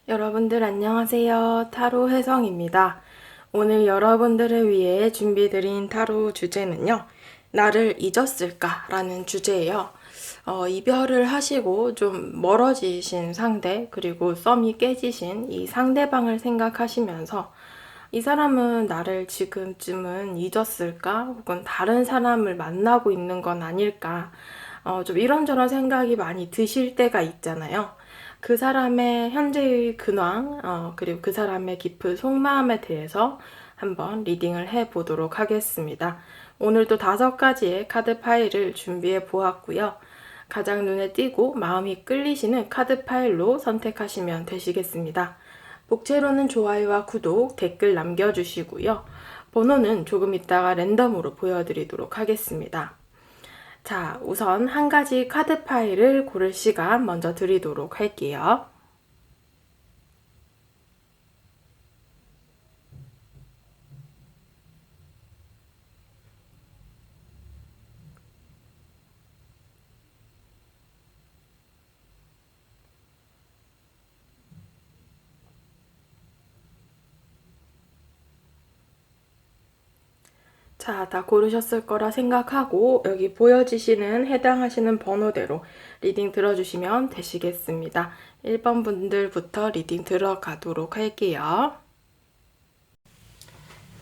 여러분들 안녕하세요. 타로 혜성입니다. 오늘 여러분들을 위해 준비드린 타로 주제는요. 나를 잊었을까? 라는 주제예요. 이별을 하시고 좀 멀어지신 상대, 그리고 썸이 깨지신 이 상대방을 생각하시면서 이 사람은 나를 지금쯤은 잊었을까? 혹은 다른 사람을 만나고 있는 건 아닐까? 좀 이런저런 생각이 많이 드실 때가 있잖아요. 그 사람의 현재의 근황, 그리고 그 사람의 깊은 속마음에 대해서 한번 리딩을 해보도록 하겠습니다. 오늘도 5가지의 카드 파일을 준비해 보았고요. 가장 눈에 띄고 마음이 끌리시는 카드 파일로 선택하시면 되시겠습니다. 복채로는 좋아요와 구독, 댓글 남겨주시고요. 번호는 조금 이따가 랜덤으로 보여드리도록 하겠습니다. 자, 우선 한 가지 카드 파일을 고를 시간 먼저 드리도록 할게요. 자, 다 고르셨을 거라 생각하고 여기 보여지시는 해당하시는 번호대로 리딩 들어주시면 되시겠습니다. 1번 분들부터 리딩 들어가도록 할게요.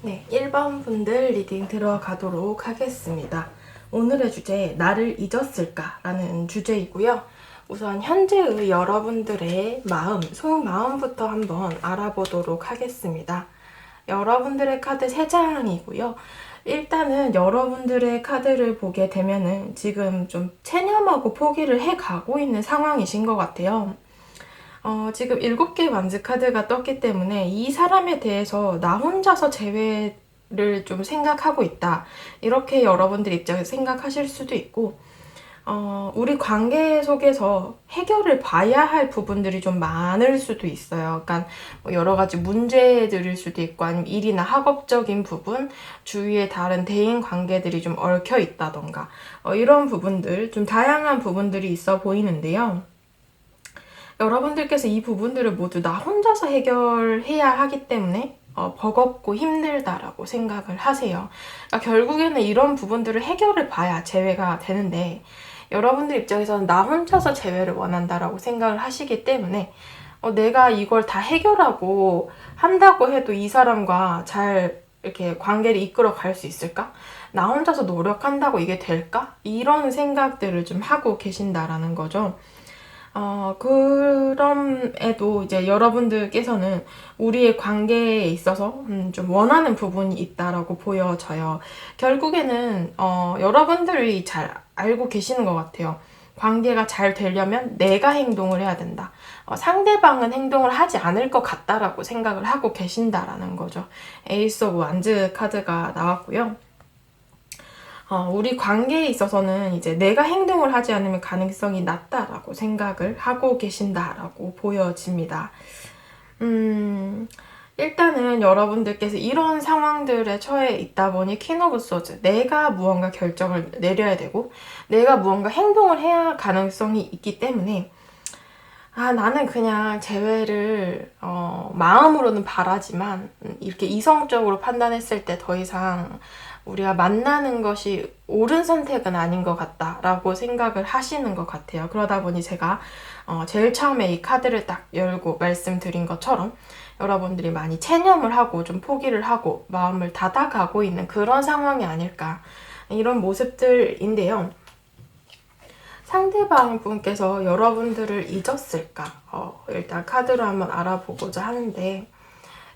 네, 1번 분들 리딩 들어가도록 하겠습니다. 오늘의 주제, 나를 잊었을까? 라는 주제이고요. 우선 현재의 여러분들의 마음, 속마음부터 한번 알아보도록 하겠습니다. 여러분들의 카드 3장이고요. 일단은 여러분들의 카드를 보게 되면은 지금 좀 체념하고 포기를 해가고 있는 상황이신 것 같아요. 지금 7개 완즈 카드가 떴기 때문에 이 사람에 대해서 나 혼자서 재회를 좀 생각하고 있다. 이렇게 여러분들 입장에서 생각하실 수도 있고, 우리 관계 속에서 해결을 봐야 할 부분들이 좀 많을 수도 있어요. 그러니까 뭐 여러 가지 문제들일 수도 있고, 아니면 일이나 학업적인 부분, 주위에 다른 대인 관계들이 좀 얽혀 있다던가, 이런 부분들, 좀 다양한 부분들이 있어 보이는데요. 여러분들께서 이 부분들을 모두 나 혼자서 해결해야 하기 때문에 버겁고 힘들다라고 생각을 하세요. 그러니까 결국에는 이런 부분들을 해결을 봐야 재회가 되는데 여러분들 입장에서는 나 혼자서 재회를 원한다라고 생각을 하시기 때문에 내가 이걸 다 해결하고 한다고 해도 이 사람과 잘 이렇게 관계를 이끌어 갈 수 있을까? 나 혼자서 노력한다고 이게 될까? 이런 생각들을 좀 하고 계신다라는 거죠. 그럼에도 이제 여러분들께서는 우리의 관계에 있어서 좀 원하는 부분이 있다라고 보여져요. 결국에는 여러분들이 잘 알고 계시는 것 같아요. 관계가 잘 되려면 내가 행동을 해야 된다. 상대방은 행동을 하지 않을 것 같다라고 생각을 하고 계신다라는 거죠. 에이스 오브 완즈 카드가 나왔고요. 우리 관계에 있어서는 이제 내가 행동을 하지 않으면 가능성이 낮다라고 생각을 하고 계신다라고 보여집니다. 일단은 여러분들께서 이런 상황들에 처해 있다 보니 퀸 오브 소즈, 내가 무언가 결정을 내려야 되고 내가 무언가 행동을 해야 가능성이 있기 때문에 나는 그냥 재회를 마음으로는 바라지만 이렇게 이성적으로 판단했을 때 더 이상 우리가 만나는 것이 옳은 선택은 아닌 것 같다라고 생각을 하시는 것 같아요. 그러다 보니 제가 제일 처음에 이 카드를 딱 열고 말씀드린 것처럼 여러분들이 많이 체념을 하고 좀 포기를 하고 마음을 닫아가고 있는 그런 상황이 아닐까, 이런 모습들인데요. 상대방 분께서 여러분들을 잊었을까? 일단 카드로 한번 알아보고자 하는데,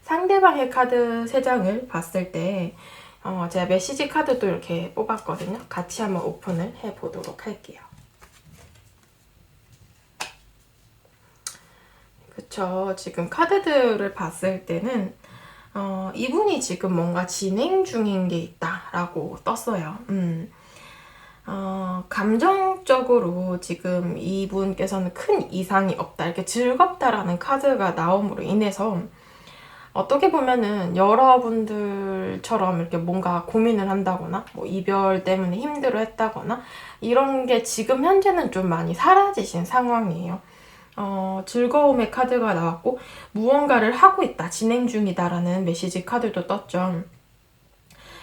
상대방의 카드 3장을 봤을 때 제가 메시지 카드도 이렇게 뽑았거든요. 같이 한번 오픈을 해보도록 할게요. 그쵸. 지금 카드들을 봤을 때는 이분이 지금 뭔가 진행 중인 게 있다라고 떴어요. 감정적으로 지금 이분께서는 큰 이상이 없다, 이렇게 즐겁다라는 카드가 나옴으로 인해서 어떻게 보면은 여러분들처럼 이렇게 뭔가 고민을 한다거나 뭐 이별 때문에 힘들어 했다거나 이런 게 지금 현재는 좀 많이 사라지신 상황이에요. 즐거움의 카드가 나왔고 무언가를 하고 있다, 진행 중이다라는 메시지 카드도 떴죠.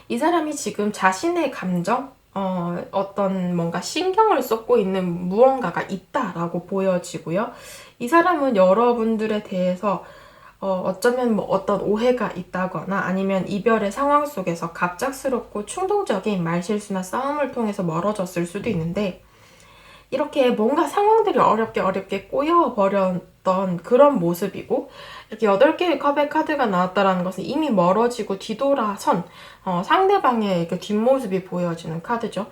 이 사람이 지금 자신의 감정, 어떤 뭔가 신경을 쏟고 있는 무언가가 있다라고 보여지고요. 이 사람은 여러분들에 대해서 어쩌면 뭐 어떤 오해가 있다거나 아니면 이별의 상황 속에서 갑작스럽고 충동적인 말실수나 싸움을 통해서 멀어졌을 수도 있는데, 이렇게 뭔가 상황들이 어렵게 꼬여버렸던 그런 모습이고, 이렇게 8개의 컵의 카드가 나왔다는 것은 이미 멀어지고 뒤돌아선 상대방의 그 뒷모습이 보여지는 카드죠.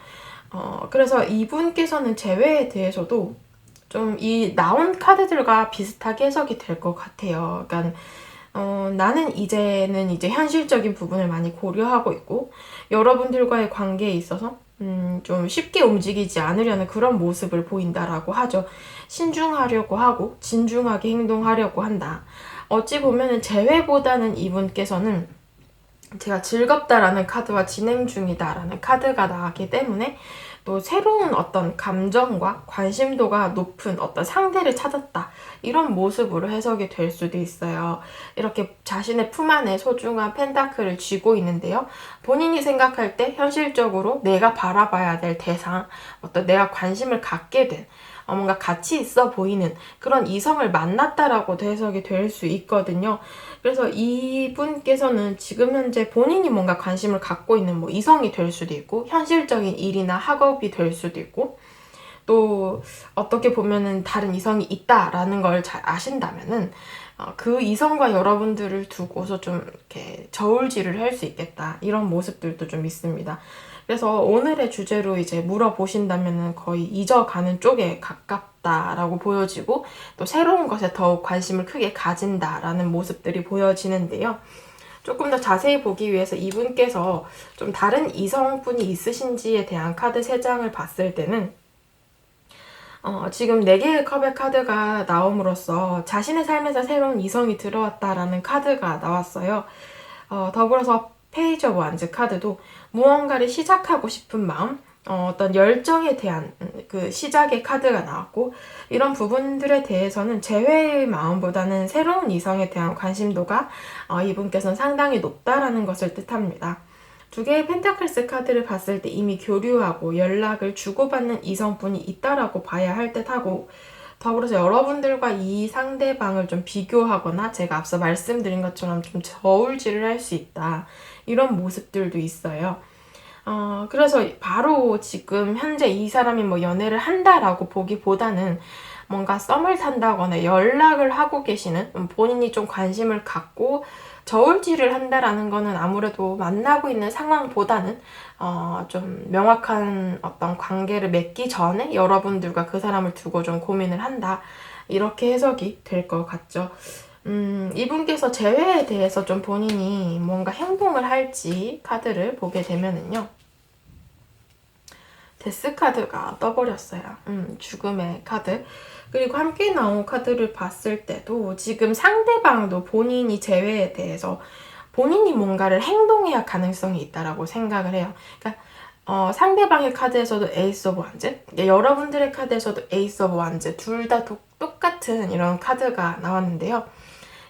그래서 이분께서는 재회에 대해서도 좀 이 나온 카드들과 비슷하게 해석이 될 것 같아요. 그러니까 나는 이제는 이제 현실적인 부분을 많이 고려하고 있고, 여러분들과의 관계에 있어서 좀 쉽게 움직이지 않으려는 그런 모습을 보인다라고 하죠. 신중하려고 하고 진중하게 행동하려고 한다. 어찌 보면은 재회보다는 이분께서는 제가 즐겁다라는 카드와 진행 중이다라는 카드가 나왔기 때문에 또 새로운 어떤 감정과 관심도가 높은 어떤 상대를 찾았다, 이런 모습으로 해석이 될 수도 있어요. 이렇게 자신의 품 안에 소중한 펜타클을 쥐고 있는데요. 본인이 생각할 때 현실적으로 내가 바라봐야 될 대상, 어떤 내가 관심을 갖게 된 뭔가 가치 있어 보이는 그런 이성을 만났다라고도 해석이 될 수 있거든요. 그래서 이분께서는 지금 현재 본인이 뭔가 관심을 갖고 있는 뭐 이성이 될 수도 있고, 현실적인 일이나 학업이 될 수도 있고, 또 어떻게 보면은 다른 이성이 있다라는 걸 잘 아신다면은 그 이성과 여러분들을 두고서 좀 이렇게 저울질을 할 수 있겠다, 이런 모습들도 좀 있습니다. 그래서 오늘의 주제로 이제 물어보신다면은 거의 잊어가는 쪽에 가깝다라고 보여지고, 또 새로운 것에 더욱 관심을 크게 가진다라는 모습들이 보여지는데요. 조금 더 자세히 보기 위해서 이분께서 좀 다른 이성분이 있으신지에 대한 카드 3장을 봤을 때는 지금 4개의 컵의 카드가 나옴으로써 자신의 삶에서 새로운 이성이 들어왔다라는 카드가 나왔어요. 더불어서 페이지 오브 완즈 카드도 무언가를 시작하고 싶은 마음, 어떤 열정에 대한 그 시작의 카드가 나왔고, 이런 부분들에 대해서는 재회의 마음보다는 새로운 이성에 대한 관심도가 이분께서는 상당히 높다라는 것을 뜻합니다. 2개의 펜타클스 카드를 봤을 때 이미 교류하고 연락을 주고받는 이성분이 있다라고 봐야 할 듯하고, 더불어서 여러분들과 이 상대방을 좀 비교하거나 제가 앞서 말씀드린 것처럼 좀 저울질을 할 수 있다, 이런 모습들도 있어요. 그래서 바로 지금 현재 이 사람이 뭐 연애를 한다라고 보기보다는 뭔가 썸을 탄다거나 연락을 하고 계시는, 본인이 좀 관심을 갖고 저울질을 한다라는 거는 아무래도 만나고 있는 상황보다는 좀 명확한 어떤 관계를 맺기 전에 여러분들과 그 사람을 두고 좀 고민을 한다, 이렇게 해석이 될 것 같죠. 이분께서 재회에 대해서 좀 본인이 뭔가 행동을 할지 카드를 보게 되면은요, 데스 카드가 떠버렸어요. 죽음의 카드. 그리고 함께 나온 카드를 봤을 때도 지금 상대방도 본인이 재회에 대해서 본인이 뭔가를 행동해야 가능성이 있다라고 생각을 해요. 그러니까 상대방의 카드에서도 에이스 오브 완즈, 여러분들의 카드에서도 에이스 오브 완즈, 둘 다 똑같은 이런 카드가 나왔는데요.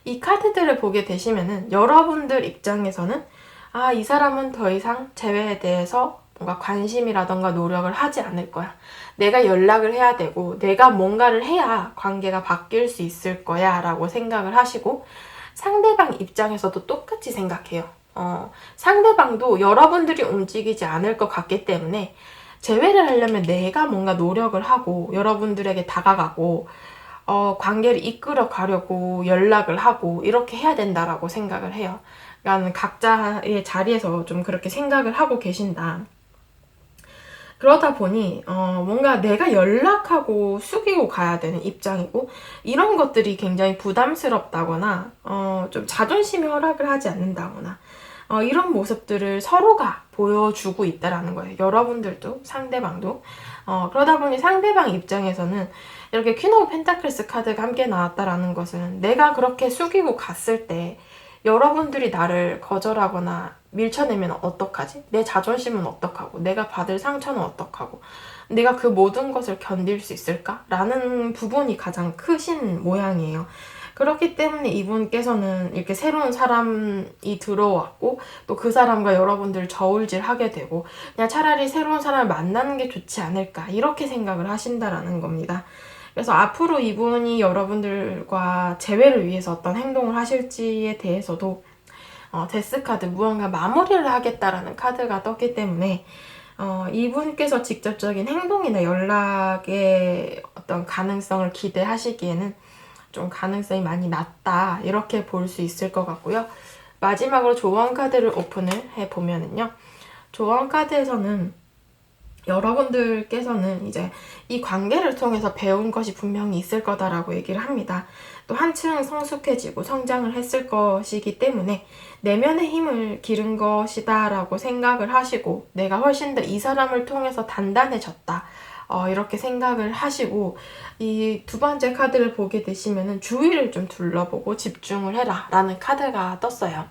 이 카드들을 보게 되시면은 여러분들 입장에서는 이 사람은 더 이상 재회에 대해서 뭔가 관심이라던가 노력을 하지 않을 거야. 내가 연락을 해야 되고 내가 뭔가를 해야 관계가 바뀔 수 있을 거야 라고 생각을 하시고, 상대방 입장에서도 똑같이 생각해요. 상대방도 여러분들이 움직이지 않을 것 같기 때문에 재회를 하려면 내가 뭔가 노력을 하고 여러분들에게 다가가고 관계를 이끌어 가려고 연락을 하고 이렇게 해야 된다라고 생각을 해요. 그러니까 각자의 자리에서 좀 그렇게 생각을 하고 계신다. 그러다 보니 뭔가 내가 연락하고 숙이고 가야 되는 입장이고, 이런 것들이 굉장히 부담스럽다거나 좀 자존심이 허락을 하지 않는다거나 이런 모습들을 서로가 보여주고 있다라는 거예요. 여러분들도 상대방도. 그러다 보니 상대방 입장에서는 이렇게 퀸 오브 펜타클스 카드가 함께 나왔다라는 것은 내가 그렇게 숙이고 갔을 때 여러분들이 나를 거절하거나 밀쳐내면 어떡하지? 내 자존심은 어떡하고? 내가 받을 상처는 어떡하고? 내가 그 모든 것을 견딜 수 있을까? 라는 부분이 가장 크신 모양이에요. 그렇기 때문에 이분께서는 이렇게 새로운 사람이 들어왔고 또 그 사람과 여러분들 저울질하게 되고 그냥 차라리 새로운 사람을 만나는 게 좋지 않을까 이렇게 생각을 하신다라는 겁니다. 그래서 앞으로 이분이 여러분들과 재회를 위해서 어떤 행동을 하실지에 대해서도 데스카드 무언가 마무리를 하겠다라는 카드가 떴기 때문에 이분께서 직접적인 행동이나 연락의 어떤 가능성을 기대하시기에는 좀 가능성이 많이 낮다 이렇게 볼 수 있을 것 같고요. 마지막으로 조언 카드를 오픈을 해보면은요. 조언 카드에서는 여러분들께서는 이제 이 관계를 통해서 배운 것이 분명히 있을 거다라고 얘기를 합니다. 또 한층 성숙해지고 성장을 했을 것이기 때문에 내면의 힘을 기른 것이다 라고 생각을 하시고 내가 훨씬 더 이 사람을 통해서 단단해졌다 이렇게 생각을 하시고 이 두 번째 카드를 보게 되시면은 주위를 좀 둘러보고 집중을 해라 라는 카드가 떴어요.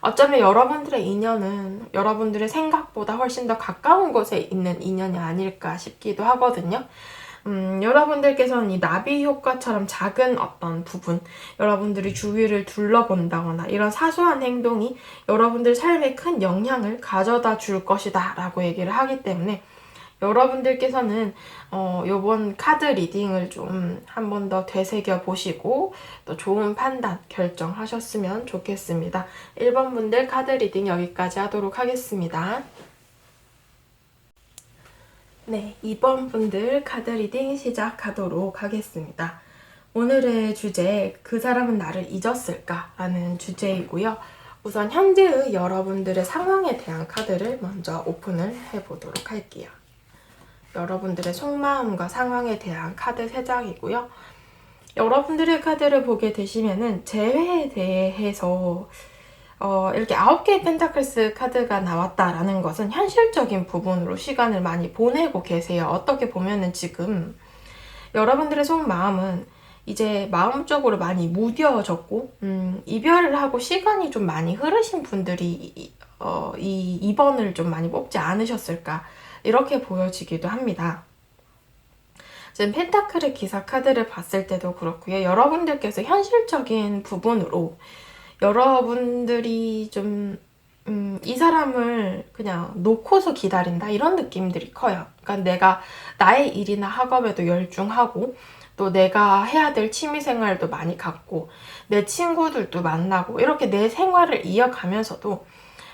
어쩌면 여러분들의 인연은 여러분들의 생각보다 훨씬 더 가까운 곳에 있는 인연이 아닐까 싶기도 하거든요. 여러분들께서는 이 나비 효과처럼 작은 어떤 부분, 여러분들이 주위를 둘러본다거나 이런 사소한 행동이 여러분들 삶에 큰 영향을 가져다 줄 것이다 라고 얘기를 하기 때문에 여러분들께서는 요번 카드 리딩을 좀 한 번 더 되새겨 보시고 또 좋은 판단 결정하셨으면 좋겠습니다. 1번 분들 카드 리딩 여기까지 하도록 하겠습니다. 네, 2번 분들 카드 리딩 시작하도록 하겠습니다. 오늘의 주제, 그 사람은 나를 잊었을까? 라는 주제이고요. 우선 현재의 여러분들의 상황에 대한 카드를 먼저 오픈을 해보도록 할게요. 여러분들의 속마음과 상황에 대한 카드 3장이고요. 여러분들의 카드를 보게 되시면은 재회에 대해서 이렇게 9개의 펜타클스 카드가 나왔다라는 것은 현실적인 부분으로 시간을 많이 보내고 계세요. 어떻게 보면은 지금 여러분들의 속마음은 이제 마음적으로 많이 무뎌졌고 이별을 하고 시간이 좀 많이 흐르신 분들이 이 2번을 좀 많이 뽑지 않으셨을까 이렇게 보여지기도 합니다. 지금 펜타클의 기사 카드를 봤을 때도 그렇고요. 여러분들께서 현실적인 부분으로 여러분들이 좀 이 사람을 그냥 놓고서 기다린다 이런 느낌들이 커요. 그러니까 내가 나의 일이나 학업에도 열중하고 또 내가 해야 될 취미생활도 많이 갖고 내 친구들도 만나고 이렇게 내 생활을 이어가면서도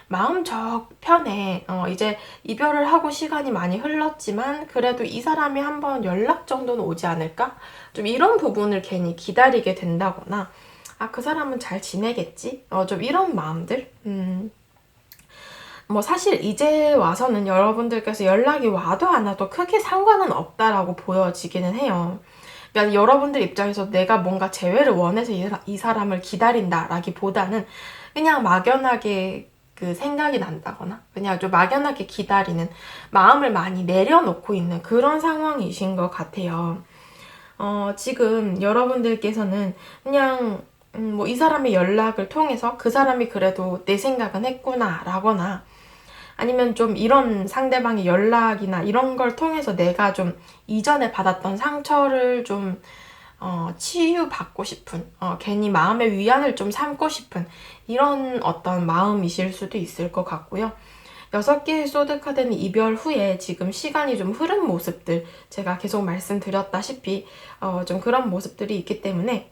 마음 저편에 이제 이별을 하고 시간이 많이 흘렀지만 그래도 이 사람이 한번 연락 정도는 오지 않을까? 좀 이런 부분을 괜히 기다리게 된다거나 그 사람은 잘 지내겠지? 좀 이런 마음들? 뭐 사실 이제 와서는 여러분들께서 연락이 와도 안 와도 크게 상관은 없다라고 보여지기는 해요. 그러니까 여러분들 입장에서 내가 뭔가 재회를 원해서 이 사람을 기다린다라기보다는 그냥 막연하게 그 생각이 난다거나 그냥 좀 막연하게 기다리는 마음을 많이 내려놓고 있는 그런 상황이신 것 같아요. 지금 여러분들께서는 그냥 뭐 이 사람의 연락을 통해서 그 사람이 그래도 내 생각은 했구나 라거나 아니면 좀 이런 상대방의 연락이나 이런 걸 통해서 내가 좀 이전에 받았던 상처를 좀 치유받고 싶은 괜히 마음의 위안을 좀 삼고 싶은 이런 어떤 마음이실 수도 있을 것 같고요. 6개의 소드 카드는 이별 후에 지금 시간이 좀 흐른 모습들 제가 계속 말씀드렸다시피 좀 그런 모습들이 있기 때문에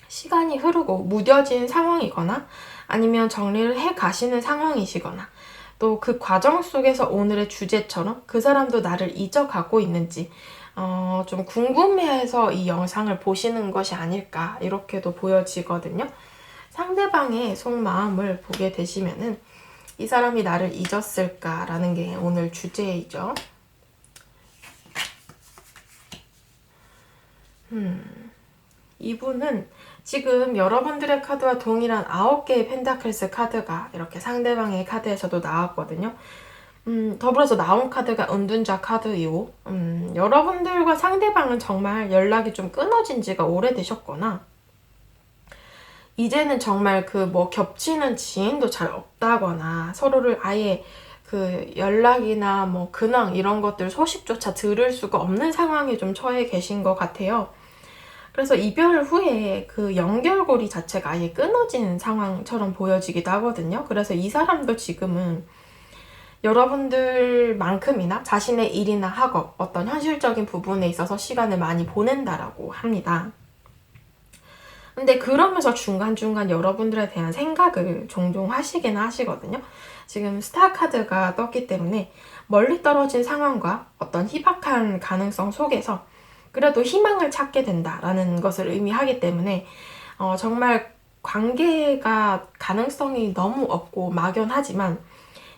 시간이 흐르고 무뎌진 상황이거나 아니면 정리를 해 가시는 상황이시거나 또 그 과정 속에서 오늘의 주제처럼 그 사람도 나를 잊어가고 있는지 좀 궁금해해서 이 영상을 보시는 것이 아닐까 이렇게도 보여지거든요. 상대방의 속마음을 보게 되시면은 이 사람이 나를 잊었을까라는 게 오늘 주제이죠. 이분은 지금 여러분들의 카드와 동일한 9개의 펜타클스 카드가 이렇게 상대방의 카드에서도 나왔거든요. 더불어서 나온 카드가 은둔자 카드이고 여러분들과 상대방은 정말 연락이 좀 끊어진 지가 오래되셨거나 이제는 정말 그 뭐 겹치는 지인도 잘 없다거나 서로를 아예 그 연락이나 뭐 근황 이런 것들 소식조차 들을 수가 없는 상황에 좀 처해 계신 것 같아요. 그래서 이별 후에 그 연결고리 자체가 아예 끊어진 상황처럼 보여지기도 하거든요. 그래서 이 사람도 지금은 여러분들만큼이나 자신의 일이나 학업, 어떤 현실적인 부분에 있어서 시간을 많이 보낸다라고 합니다. 근데 그러면서 중간중간 여러분들에 대한 생각을 종종 하시긴 하시거든요. 지금 스타 카드가 떴기 때문에 멀리 떨어진 상황과 어떤 희박한 가능성 속에서 그래도 희망을 찾게 된다라는 것을 의미하기 때문에 정말 관계가 가능성이 너무 없고 막연하지만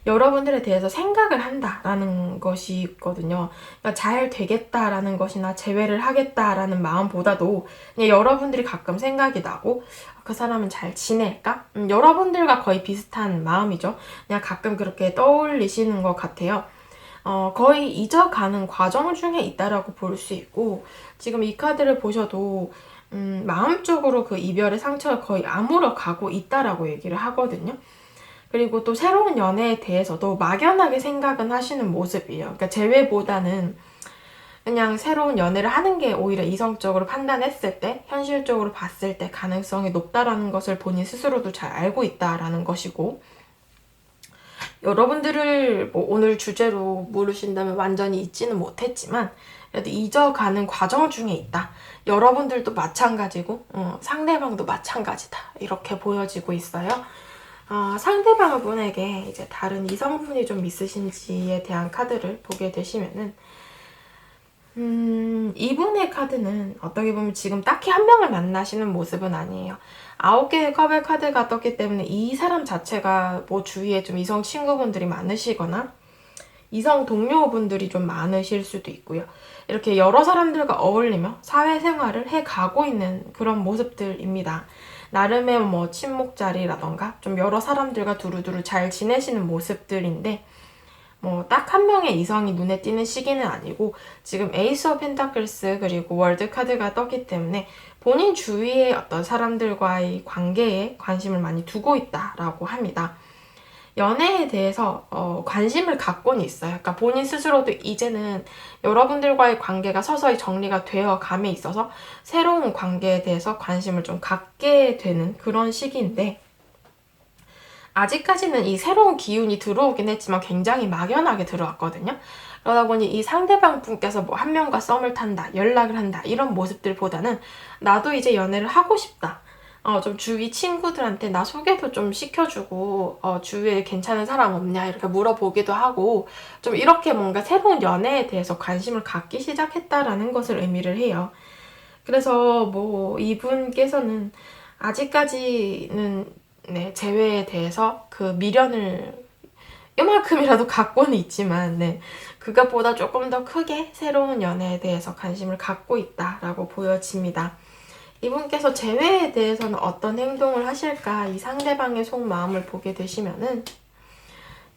여러분들에 대해서 생각을 한다라는 것이 있거든요. 그러니까 잘 되겠다라는 것이나 재회를 하겠다라는 마음보다도 그냥 여러분들이 가끔 생각이 나고 그 사람은 잘 지낼까? 여러분들과 거의 비슷한 마음이죠. 그냥 가끔 그렇게 떠올리시는 것 같아요. 거의 잊어가는 과정 중에 있다라고 볼 수 있고 지금 이 카드를 보셔도 마음적으로 그 이별의 상처를 거의 아물어 가고 있다라고 얘기를 하거든요. 그리고 또 새로운 연애에 대해서도 막연하게 생각은 하시는 모습이에요. 그러니까 재회보다는 그냥 새로운 연애를 하는 게 오히려 이성적으로 판단했을 때, 현실적으로 봤을 때 가능성이 높다라는 것을 본인 스스로도 잘 알고 있다라는 것이고, 여러분들을 뭐 오늘 주제로 물으신다면 완전히 잊지는 못했지만, 그래도 잊어가는 과정 중에 있다. 여러분들도 마찬가지고, 상대방도 마찬가지다. 이렇게 보여지고 있어요. 상대방분에게 이제 다른 이성분이 좀 있으신지에 대한 카드를 보게 되시면은 이분의 카드는 어떻게 보면 지금 딱히 한 명을 만나시는 모습은 아니에요. 9개의 컵의 카드가 떴기 때문에 이 사람 자체가 뭐 주위에 좀 이성 친구분들이 많으시거나 이성 동료분들이 좀 많으실 수도 있고요. 이렇게 여러 사람들과 어울리며 사회생활을 해가고 있는 그런 모습들입니다. 나름의 뭐 친목자리라던가 좀 여러 사람들과 두루두루 잘 지내시는 모습들인데 뭐 딱 한 명의 이성이 눈에 띄는 시기는 아니고 지금 에이스 오브 펜타클스 그리고 월드 카드가 떴기 때문에 본인 주위의 어떤 사람들과의 관계에 관심을 많이 두고 있다라고 합니다. 연애에 대해서 관심을 갖고는 있어요. 그러니까 본인 스스로도 이제는 여러분들과의 관계가 서서히 정리가 되어 감에 있어서 새로운 관계에 대해서 관심을 좀 갖게 되는 그런 시기인데 아직까지는 이 새로운 기운이 들어오긴 했지만 굉장히 막연하게 들어왔거든요. 그러다 보니 이 상대방 분께서 뭐 한 명과 썸을 탄다, 연락을 한다 이런 모습들보다는 나도 이제 연애를 하고 싶다. 좀 주위 친구들한테 나 소개도 좀 시켜주고, 주위에 괜찮은 사람 없냐, 이렇게 물어보기도 하고, 좀 이렇게 뭔가 새로운 연애에 대해서 관심을 갖기 시작했다라는 것을 의미를 해요. 그래서 뭐, 이분께서는 아직까지는, 네, 재회에 대해서 그 미련을 이만큼이라도 갖고는 있지만, 네, 그것보다 조금 더 크게 새로운 연애에 대해서 관심을 갖고 있다라고 보여집니다. 이분께서 재회에 대해서는 어떤 행동을 하실까 이 상대방의 속마음을 보게 되시면은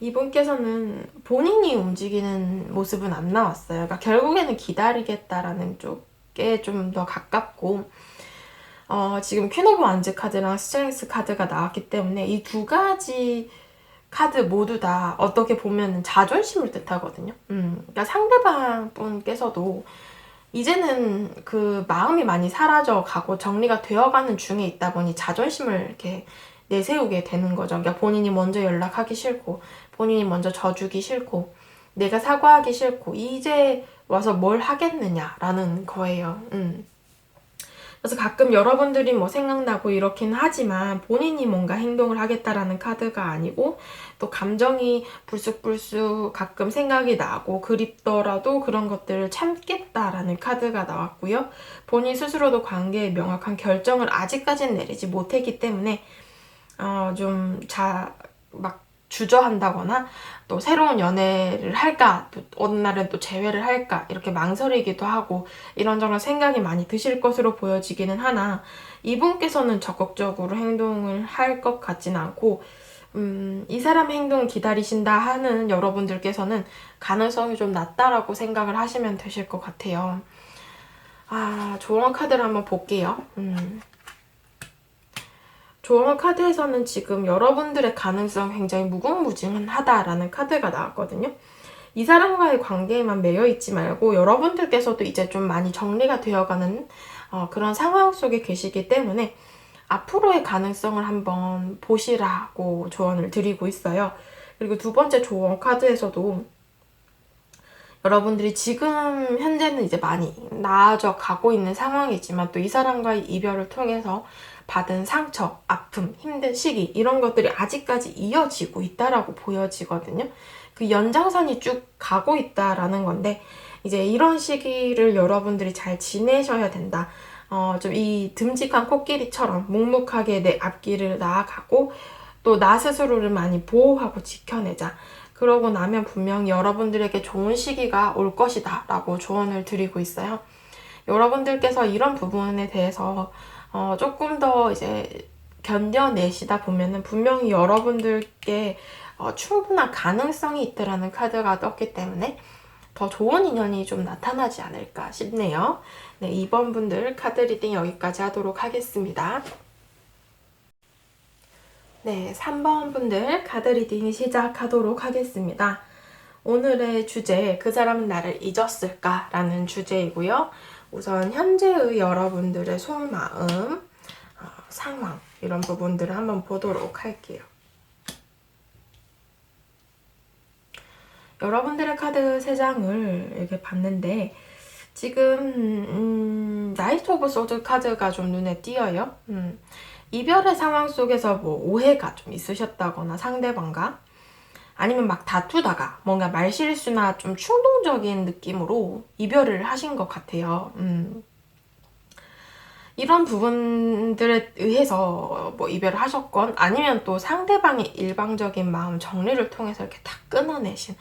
이분께서는 본인이 움직이는 모습은 안 나왔어요. 그러니까 결국에는 기다리겠다라는 쪽에 좀 더 가깝고 지금 퀸 오브 완즈 카드랑 스트렝스 카드가 나왔기 때문에 이 두 가지 카드 모두 다 어떻게 보면 자존심을 뜻하거든요. 그러니까 상대방 분께서도 이제는 그 마음이 많이 사라져 가고 정리가 되어가는 중에 있다 보니 자존심을 이렇게 내세우게 되는 거죠. 그러니까 본인이 먼저 연락하기 싫고, 본인이 먼저 져주기 싫고, 내가 사과하기 싫고, 이제 와서 뭘 하겠느냐라는 거예요. 그래서 가끔 여러분들이 뭐 생각나고 이렇긴 하지만 본인이 뭔가 행동을 하겠다라는 카드가 아니고 또 감정이 불쑥불쑥 가끔 생각이 나고 그립더라도 그런 것들을 참겠다라는 카드가 나왔고요. 본인 스스로도 관계에 명확한 결정을 아직까지는 내리지 못했기 때문에 막 주저한다거나 또 새로운 연애를 할까 또 어느 날은 또 재회를 할까 이렇게 망설이기도 하고 이런저런 생각이 많이 드실 것으로 보여지기는 하나 이분께서는 적극적으로 행동을 할 것 같지는 않고 이 사람의 행동을 기다리신다 하는 여러분들께서는 가능성이 좀 낮다라고 생각을 하시면 되실 것 같아요. 조언 카드를 한번 볼게요. 조언 카드에서는 지금 여러분들의 가능성 굉장히 무궁무진하다라는 카드가 나왔거든요. 이 사람과의 관계에만 매여 있지 말고 여러분들께서도 이제 좀 많이 정리가 되어가는 그런 상황 속에 계시기 때문에 앞으로의 가능성을 한번 보시라고 조언을 드리고 있어요. 그리고 두 번째 조언 카드에서도 여러분들이 지금 현재는 이제 많이 나아져 가고 있는 상황이지만 또 이 사람과의 이별을 통해서 받은 상처, 아픔, 힘든 시기 이런 것들이 아직까지 이어지고 있다라고 보여지거든요. 그 연장선이 쭉 가고 있다라는 건데 이제 이런 시기를 여러분들이 잘 지내셔야 된다. 좀 이 듬직한 코끼리처럼 묵묵하게 내 앞길을 나아가고 또 나 스스로를 많이 보호하고 지켜내자. 그러고 나면 분명히 여러분들에게 좋은 시기가 올 것이다 라고 조언을 드리고 있어요. 여러분들께서 이런 부분에 대해서 조금 더 이제 견뎌내시다 보면은 분명히 여러분들께 충분한 가능성이 있다라는 카드가 떴기 때문에 더 좋은 인연이 좀 나타나지 않을까 싶네요. 네, 2번 분들 카드 리딩 여기까지 하도록 하겠습니다. 네, 3번 분들 카드 리딩 시작하도록 하겠습니다. 오늘의 주제, 그 사람은 나를 잊었을까? 라는 주제이고요. 우선 현재의 여러분들의 속마음, 상황 이런 부분들을 한번 보도록 할게요. 여러분들의 카드 3장을 이렇게 봤는데 지금 나이트 오브 소드 카드가 좀 눈에 띄어요. 이별의 상황 속에서 뭐 오해가 좀 있으셨다거나 상대방과 아니면 막 다투다가 뭔가 말실수나 좀 충동적인 느낌으로 이별을 하신 것 같아요. 이런 부분들에 의해서 뭐 이별을 하셨건 아니면 또 상대방의 일방적인 마음 정리를 통해서 이렇게 다 끊어내신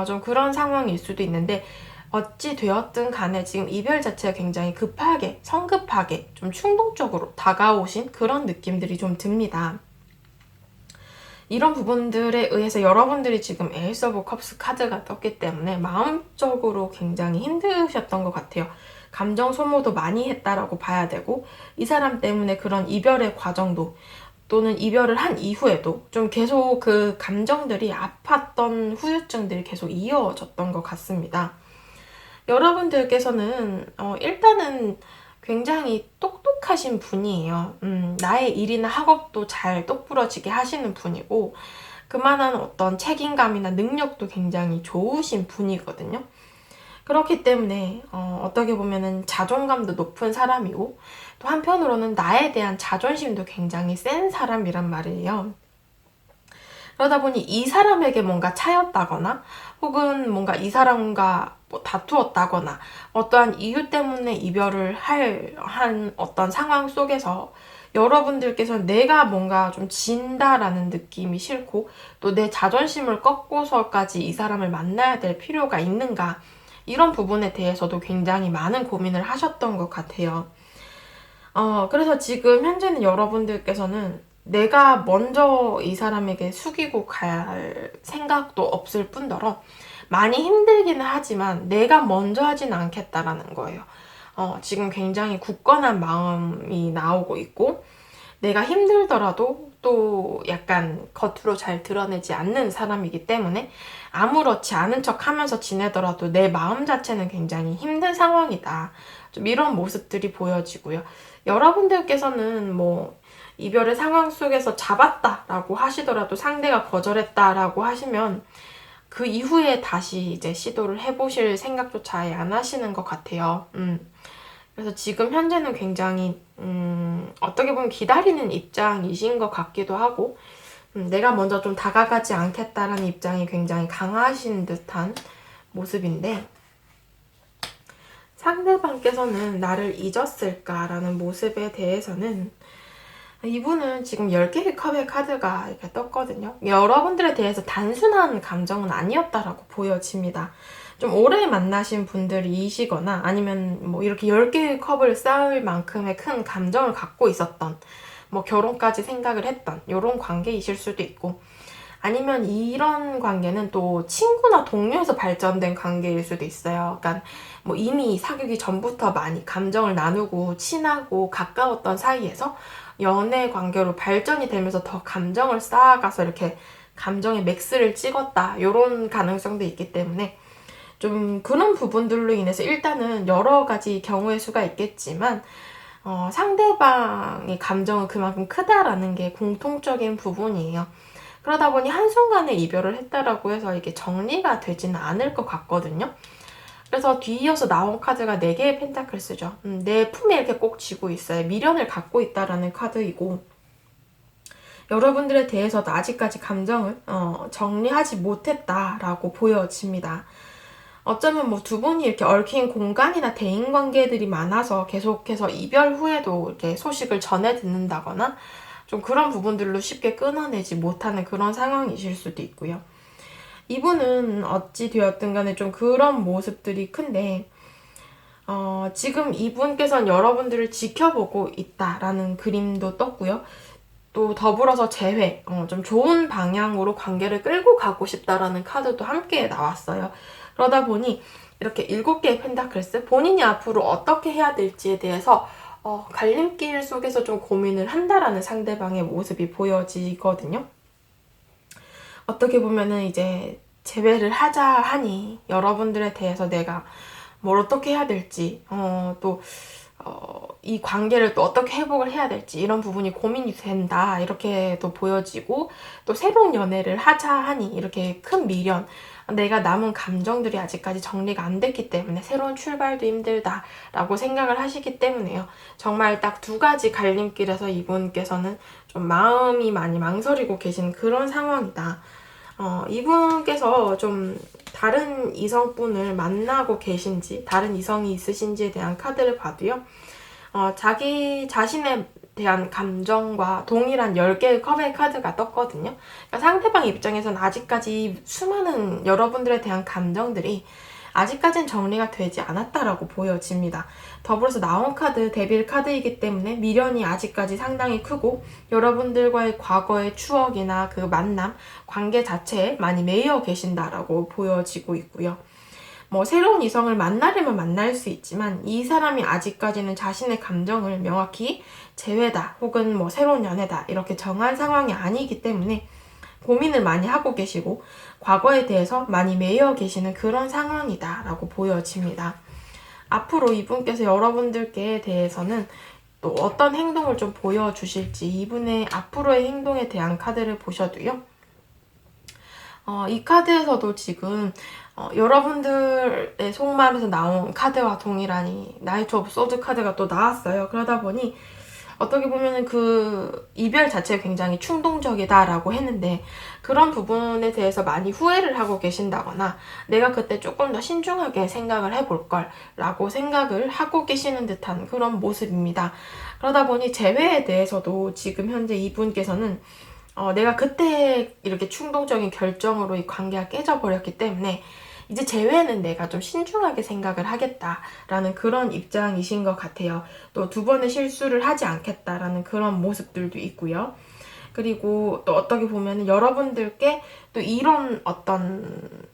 좀 그런 상황일 수도 있는데 어찌 되었든 간에 지금 이별 자체가 굉장히 급하게 성급하게 좀 충동적으로 다가오신 그런 느낌들이 좀 듭니다. 이런 부분들에 의해서 여러분들이 지금 에이스 오브 컵스 카드가 떴기 때문에 마음적으로 굉장히 힘드셨던 것 같아요. 감정 소모도 많이 했다라고 봐야 되고 이 사람 때문에 그런 이별의 과정도 또는 이별을 한 이후에도 좀 계속 그 감정들이 아팠던 후유증들이 계속 이어졌던 것 같습니다. 여러분들께서는 일단은 굉장히 똑똑하신 분이에요. 나의 일이나 학업도 잘 똑부러지게 하시는 분이고 그만한 어떤 책임감이나 능력도 굉장히 좋으신 분이거든요. 그렇기 때문에 어떻게 보면은 자존감도 높은 사람이고 또 한편으로는 나에 대한 자존심도 굉장히 센 사람이란 말이에요. 그러다 보니 이 사람에게 뭔가 차였다거나 혹은 뭔가 이 사람과 뭐 다투었다거나 어떠한 이유 때문에 이별을 한 어떤 상황 속에서 여러분들께서 내가 뭔가 좀 진다라는 느낌이 싫고 또 내 자존심을 꺾고서까지 이 사람을 만나야 될 필요가 있는가 이런 부분에 대해서도 굉장히 많은 고민을 하셨던 것 같아요. 그래서 지금 현재는 여러분들께서는 내가 먼저 이 사람에게 숙이고 갈 생각도 없을 뿐더러 많이 힘들기는 하지만 내가 먼저 하진 않겠다라는 거예요. 지금 굉장히 굳건한 마음이 나오고 있고 내가 힘들더라도 또 약간 겉으로 잘 드러내지 않는 사람이기 때문에 아무렇지 않은 척 하면서 지내더라도 내 마음 자체는 굉장히 힘든 상황이다. 좀 이런 모습들이 보여지고요. 여러분들께서는 뭐 이별의 상황 속에서 잡았다라고 하시더라도 상대가 거절했다라고 하시면 그 이후에 다시 이제 시도를 해보실 생각조차 아예 안 하시는 것 같아요. 그래서 지금 현재는 굉장히 어떻게 보면 기다리는 입장이신 것 같기도 하고 내가 먼저 좀 다가가지 않겠다라는 입장이 굉장히 강하신 듯한 모습인데 상대방께서는 나를 잊었을까라는 모습에 대해서는 이분은 지금 10개의 컵의 카드가 이렇게 떴거든요. 여러분들에 대해서 단순한 감정은 아니었다라고 보여집니다. 좀 오래 만나신 분들이시거나 아니면 뭐 이렇게 10개의 컵을 쌓을 만큼의 큰 감정을 갖고 있었던 뭐 결혼까지 생각을 했던 이런 관계이실 수도 있고 아니면 이런 관계는 또 친구나 동료에서 발전된 관계일 수도 있어요. 그러니까 뭐 이미 사귀기 전부터 많이 감정을 나누고 친하고 가까웠던 사이에서 연애 관계로 발전이 되면서 더 감정을 쌓아가서 이렇게 감정의 맥스를 찍었다, 이런 가능성도 있기 때문에 좀 그런 부분들로 인해서 일단은 여러 가지 경우의 수가 있겠지만 상대방의 감정은 그만큼 크다라는 게 공통적인 부분이에요. 그러다 보니 한순간에 이별을 했다라고 해서 이게 정리가 되지는 않을 것 같거든요. 그래서 뒤이어서 나온 카드가 4개의 펜타클스죠. 내 품에 이렇게 꼭 쥐고 있어요. 미련을 갖고 있다라는 카드이고, 여러분들에 대해서도 아직까지 감정을 정리하지 못했다라고 보여집니다. 어쩌면 뭐 두 분이 이렇게 얽힌 공간이나 대인관계들이 많아서 계속해서 이별 후에도 이렇게 소식을 전해 듣는다거나 좀 그런 부분들로 쉽게 끊어내지 못하는 그런 상황이실 수도 있고요. 이분은 어찌 되었든 간에 좀 그런 모습들이 큰데 지금 이분께서는 여러분들을 지켜보고 있다라는 그림도 떴고요. 또 더불어서 재회, 좀 좋은 방향으로 관계를 끌고 가고 싶다라는 카드도 함께 나왔어요. 그러다 보니 이렇게 7개의 펜타클스, 본인이 앞으로 어떻게 해야 될지에 대해서 갈림길 속에서 좀 고민을 한다라는 상대방의 모습이 보여지거든요. 어떻게 보면은 이제 재회를 하자 하니 여러분들에 대해서 내가 뭘 어떻게 해야 될지, 이 관계를 또 어떻게 회복을 해야 될지 이런 부분이 고민이 된다, 이렇게도 보여지고, 또 새로운 연애를 하자 하니 이렇게 큰 미련, 내가 남은 감정들이 아직까지 정리가 안 됐기 때문에 새로운 출발도 힘들다 라고 생각을 하시기 때문에요. 정말 딱 2가지 갈림길에서 이분께서는 좀 마음이 많이 망설이고 계신 그런 상황이다. 이분께서 좀 다른 이성분을 만나고 계신지, 다른 이성이 있으신지에 대한 카드를 봐도요, 자기 자신에 대한 감정과 동일한 10개의 컵의 카드가 떴거든요. 그러니까 상대방 입장에서는 아직까지 수많은 여러분들에 대한 감정들이 아직까진 정리가 되지 않았다라고 보여집니다. 더불어서 나온 카드, 데빌 카드이기 때문에 미련이 아직까지 상당히 크고 여러분들과의 과거의 추억이나 그 만남, 관계 자체에 많이 매여 계신다라고 보여지고 있고요. 뭐 새로운 이성을 만나려면 만날 수 있지만 이 사람이 아직까지는 자신의 감정을 명확히 재회다 혹은 뭐 새로운 연애다 이렇게 정한 상황이 아니기 때문에 고민을 많이 하고 계시고 과거에 대해서 많이 매여 계시는 그런 상황이다 라고 보여집니다. 앞으로 이분께서 여러분들께 대해서는 또 어떤 행동을 좀 보여주실지, 이분의 앞으로의 행동에 대한 카드를 보셔도요, 이 카드에서도 지금 여러분들의 속마음에서 나온 카드와 동일하니 나이트 오브 소드 카드가 또 나왔어요. 그러다 보니 어떻게 보면은 그 이별 자체가 굉장히 충동적이다라고 했는데 그런 부분에 대해서 많이 후회를 하고 계신다거나 내가 그때 조금 더 신중하게 생각을 해볼 걸 라고 생각을 하고 계시는 듯한 그런 모습입니다. 그러다 보니 재회에 대해서도 지금 현재 이분께서는 내가 그때 이렇게 충동적인 결정으로 이 관계가 깨져버렸기 때문에 이제 재회는 내가 좀 신중하게 생각을 하겠다라는 그런 입장이신 것 같아요. 또 2번의 실수를 하지 않겠다라는 그런 모습들도 있고요. 그리고 또 어떻게 보면 여러분들께 또 이런 어떤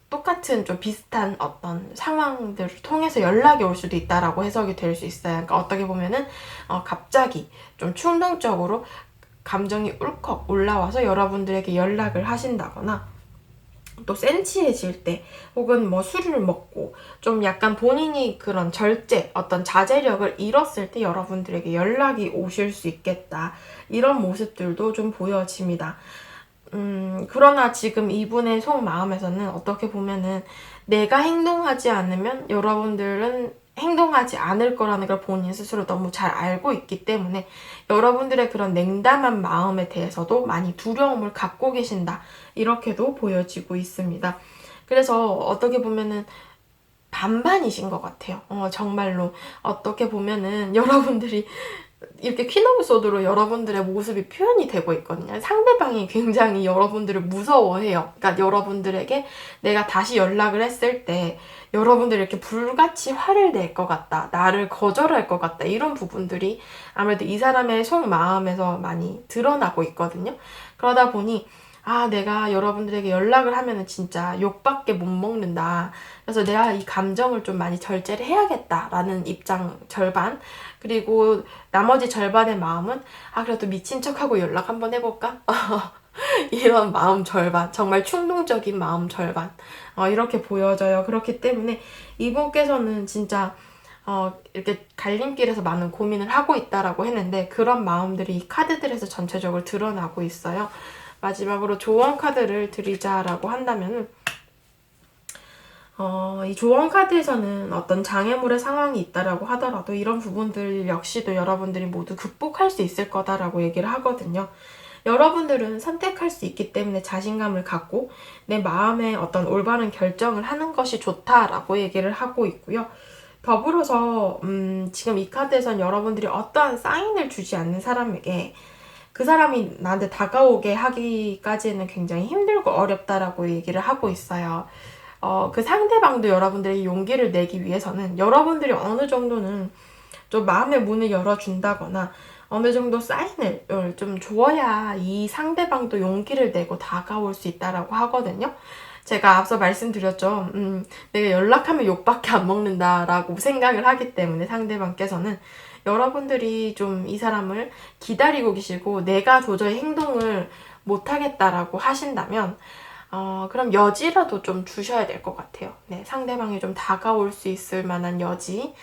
똑같은 좀 비슷한 어떤 상황들을 통해서 연락이 올 수도 있다라고 해석이 될 수 있어요. 그러니까 어떻게 보면은 갑자기 좀 충동적으로 감정이 울컥 올라와서 여러분들에게 연락을 하신다거나 또 센치해질 때 혹은 뭐 술을 먹고 좀 약간 본인이 그런 절제, 어떤 자제력을 잃었을 때 여러분들에게 연락이 오실 수 있겠다, 이런 모습들도 좀 보여집니다. 그러나 지금 이분의 속마음에서는 어떻게 보면은 내가 행동하지 않으면 여러분들은 행동하지 않을 거라는 걸 본인 스스로 너무 잘 알고 있기 때문에 여러분들의 그런 냉담한 마음에 대해서도 많이 두려움을 갖고 계신다, 이렇게도 보여지고 있습니다. 그래서 어떻게 보면은 반반이신 것 같아요. 정말로 어떻게 보면은 여러분들이 이렇게 퀸 오브 소드로 여러분들의 모습이 표현이 되고 있거든요. 상대방이 굉장히 여러분들을 무서워해요. 그러니까 여러분들에게 내가 다시 연락을 했을 때 여러분들이 이렇게 불같이 화를 낼 것 같다, 나를 거절할 것 같다, 이런 부분들이 아무래도 이 사람의 속마음에서 많이 드러나고 있거든요. 그러다 보니 아, 내가 여러분들에게 연락을 하면은 진짜 욕밖에 못 먹는다. 그래서 내가 이 감정을 좀 많이 절제를 해야겠다라는 입장 절반. 그리고 나머지 절반의 마음은, 아, 그래도 미친 척하고 연락 한번 해볼까? 이런 마음 절반. 정말 충동적인 마음 절반. 이렇게 보여져요. 그렇기 때문에 이분께서는 진짜 이렇게 갈림길에서 많은 고민을 하고 있다라고 했는데, 그런 마음들이 이 카드들에서 전체적으로 드러나고 있어요. 마지막으로 조언 카드를 드리자라고 한다면, 이 조언 카드에서는 어떤 장애물의 상황이 있다라고 하더라도 이런 부분들 역시도 여러분들이 모두 극복할 수 있을 거다라고 얘기를 하거든요. 여러분들은 선택할 수 있기 때문에 자신감을 갖고 내 마음에 어떤 올바른 결정을 하는 것이 좋다라고 얘기를 하고 있고요. 더불어서 지금 이 카드에선 여러분들이 어떠한 사인을 주지 않는 사람에게 그 사람이 나한테 다가오게 하기까지는 굉장히 힘들고 어렵다라고 얘기를 하고 있어요. 그 상대방도 여러분들의 용기를 내기 위해서는 여러분들이 어느 정도는 좀 마음의 문을 열어준다거나 어느 정도 사인을 좀 줘야 이 상대방도 용기를 내고 다가올 수 있다라고 하거든요. 제가 앞서 말씀드렸죠. 내가 연락하면 욕밖에 안 먹는다라고 생각을 하기 때문에 상대방께서는 여러분들이 좀 이 사람을 기다리고 계시고 내가 도저히 행동을 못하겠다라고 하신다면 그럼 여지라도 좀 주셔야 될 것 같아요. 네, 상대방이 좀 다가올 수 있을 만한 여지,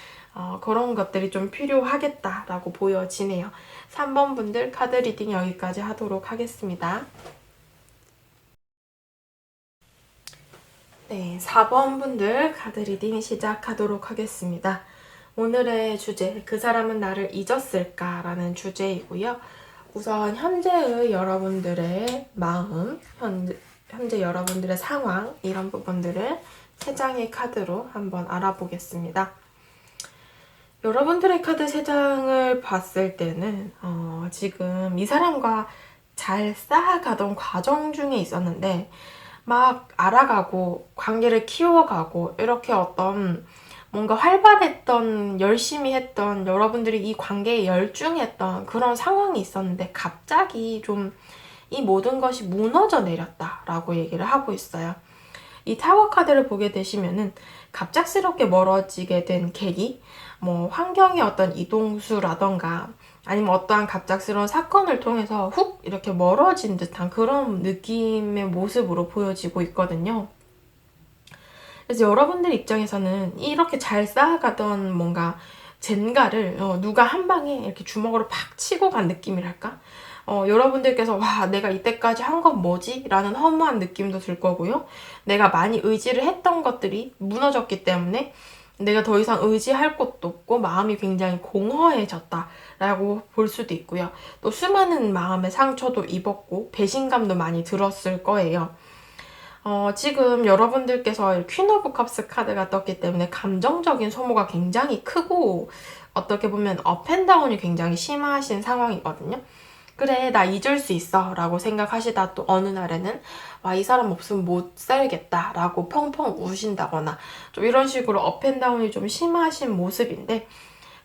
그런 것들이 좀 필요하겠다라고 보여지네요. 3번 분들 카드 리딩 여기까지 하도록 하겠습니다. 네, 4번 분들 카드 리딩 시작하도록 하겠습니다. 오늘의 주제, 그 사람은 나를 잊었을까? 라는 주제이고요. 우선 현재의 여러분들의 마음, 현재 여러분들의 상황, 이런 부분들을 3장의 카드로 한번 알아보겠습니다. 여러분들의 카드 3장을 봤을 때는 지금 이 사람과 잘 쌓아가던 과정 중에 있었는데 막 알아가고 관계를 키워가고 이렇게 어떤 뭔가 활발했던, 열심히 했던, 여러분들이 이 관계에 열중했던 그런 상황이 있었는데 갑자기 좀 이 모든 것이 무너져 내렸다라고 얘기를 하고 있어요. 이 타워 카드를 보게 되시면은 갑작스럽게 멀어지게 된 계기, 뭐 환경의 어떤 이동수라던가 아니면 어떠한 갑작스러운 사건을 통해서 훅 이렇게 멀어진 듯한 그런 느낌의 모습으로 보여지고 있거든요. 그래서 여러분들 입장에서는 이렇게 잘 쌓아가던 뭔가 젠가를 누가 한 방에 이렇게 주먹으로 팍 치고 간 느낌이랄까? 여러분들께서 와, 내가 이때까지 한 건 뭐지? 라는 허무한 느낌도 들 거고요. 내가 많이 의지를 했던 것들이 무너졌기 때문에 내가 더 이상 의지할 곳도 없고 마음이 굉장히 공허해졌다라고 볼 수도 있고요. 또 수많은 마음의 상처도 입었고 배신감도 많이 들었을 거예요. 지금 여러분들께서 퀸 오브 컵스 카드가 떴기 때문에 감정적인 소모가 굉장히 크고 어떻게 보면 업앤다운이 굉장히 심하신 상황이거든요. 그래, 나 잊을 수 있어 라고 생각하시다 또 어느 날에는 와, 이 사람 없으면 못 살겠다 라고 펑펑 우신다거나 좀 이런 식으로 업앤다운이 좀 심하신 모습인데,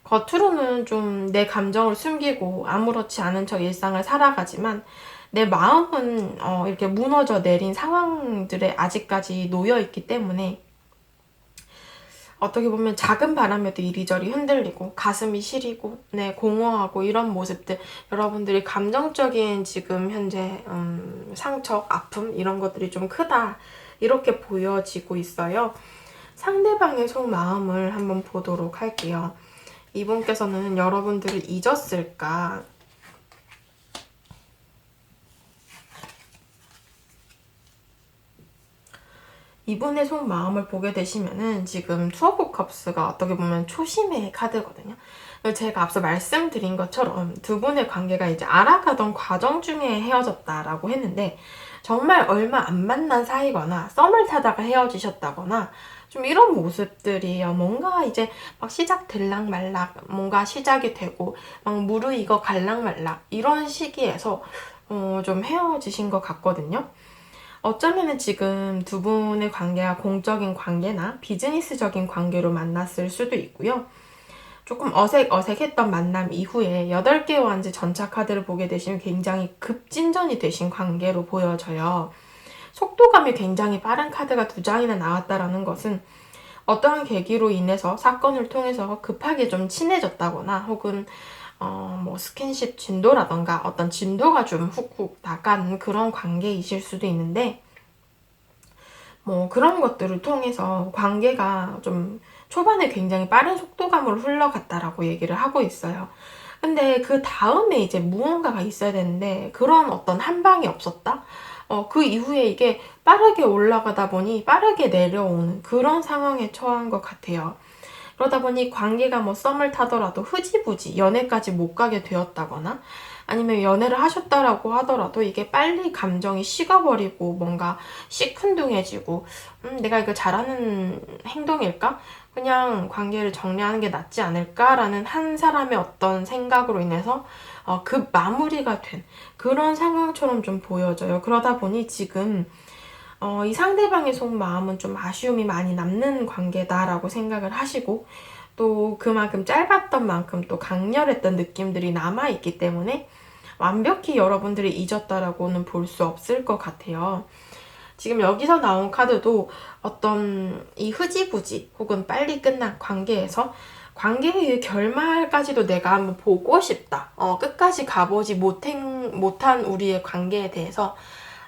겉으로는 좀 내 감정을 숨기고 아무렇지 않은 척 일상을 살아가지만 내 마음은 이렇게 무너져 내린 상황들에 아직까지 놓여있기 때문에 어떻게 보면 작은 바람에도 이리저리 흔들리고 가슴이 시리고 네, 공허하고 이런 모습들, 여러분들이 감정적인 지금 현재 상처, 아픔 이런 것들이 좀 크다 이렇게 보여지고 있어요. 상대방의 속마음을 한번 보도록 할게요. 이분께서는 여러분들을 잊었을까? 이분의 속마음을 보게 되시면은 지금 투 오브 컵스가 어떻게 보면 초심의 카드거든요. 제가 앞서 말씀드린 것처럼 두 분의 관계가 이제 알아가던 과정 중에 헤어졌다라고 했는데 정말 얼마 안 만난 사이거나 썸을 타다가 헤어지셨다거나 좀 이런 모습들이에요. 뭔가 이제 막 시작될락 말락, 뭔가 시작이 되고 막 무르익어 갈락 말락 이런 시기에서 좀 헤어지신 것 같거든요. 어쩌면은 지금 두 분의 관계가 공적인 관계나 비즈니스적인 관계로 만났을 수도 있고요. 조금 어색했던 만남 이후에 8개 완즈 전차 카드를 보게 되시면 굉장히 급진전이 되신 관계로 보여져요. 속도감이 굉장히 빠른 카드가 2장이나 나왔다라는 것은 어떠한 계기로 인해서 사건을 통해서 급하게 좀 친해졌다거나 혹은 뭐 스킨십 진도라던가 어떤 진도가 좀 훅훅 나가는 그런 관계이실 수도 있는데, 뭐 그런 것들을 통해서 관계가 좀 초반에 굉장히 빠른 속도감으로 흘러갔다라고 얘기를 하고 있어요. 근데 그 다음에 이제 무언가가 있어야 되는데 그런 어떤 한 방이 없었다? 그 이후에 이게 빠르게 올라가다 보니 빠르게 내려오는 그런 상황에 처한 것 같아요. 그러다 보니 관계가 뭐 썸을 타더라도 흐지부지 연애까지 못 가게 되었다거나, 아니면 연애를 하셨다라고 하더라도 이게 빨리 감정이 식어버리고 뭔가 시큰둥해지고 내가 이거 잘하는 행동일까? 그냥 관계를 정리하는 게 낫지 않을까라는 한 사람의 어떤 생각으로 인해서 급 마무리가 된 그런 상황처럼 좀 보여져요. 그러다 보니 지금 이 상대방의 속마음은 좀 아쉬움이 많이 남는 관계다라고 생각을 하시고, 또 그만큼 짧았던 만큼 또 강렬했던 느낌들이 남아있기 때문에 완벽히 여러분들이 잊었다라고는 볼 수 없을 것 같아요. 지금 여기서 나온 카드도 어떤 이 흐지부지 혹은 빨리 끝난 관계에서 관계의 결말까지도 내가 한번 보고 싶다. 끝까지 가보지 못한 우리의 관계에 대해서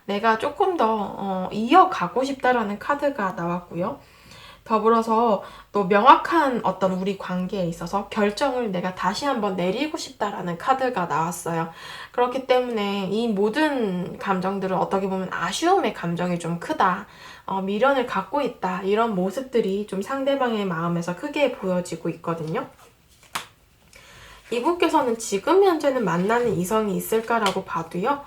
내가 조금 더 이어가고 싶다라는 카드가 나왔고요. 더불어서 또 명확한 어떤 우리 관계에 있어서 결정을 내가 다시 한번 내리고 싶다라는 카드가 나왔어요. 그렇기 때문에 이 모든 감정들은 어떻게 보면 아쉬움의 감정이 좀 크다, 미련을 갖고 있다, 이런 모습들이 좀 상대방의 마음에서 크게 보여지고 있거든요. 이분께서는 지금 현재는 만나는 이성이 있을까라고 봐도요,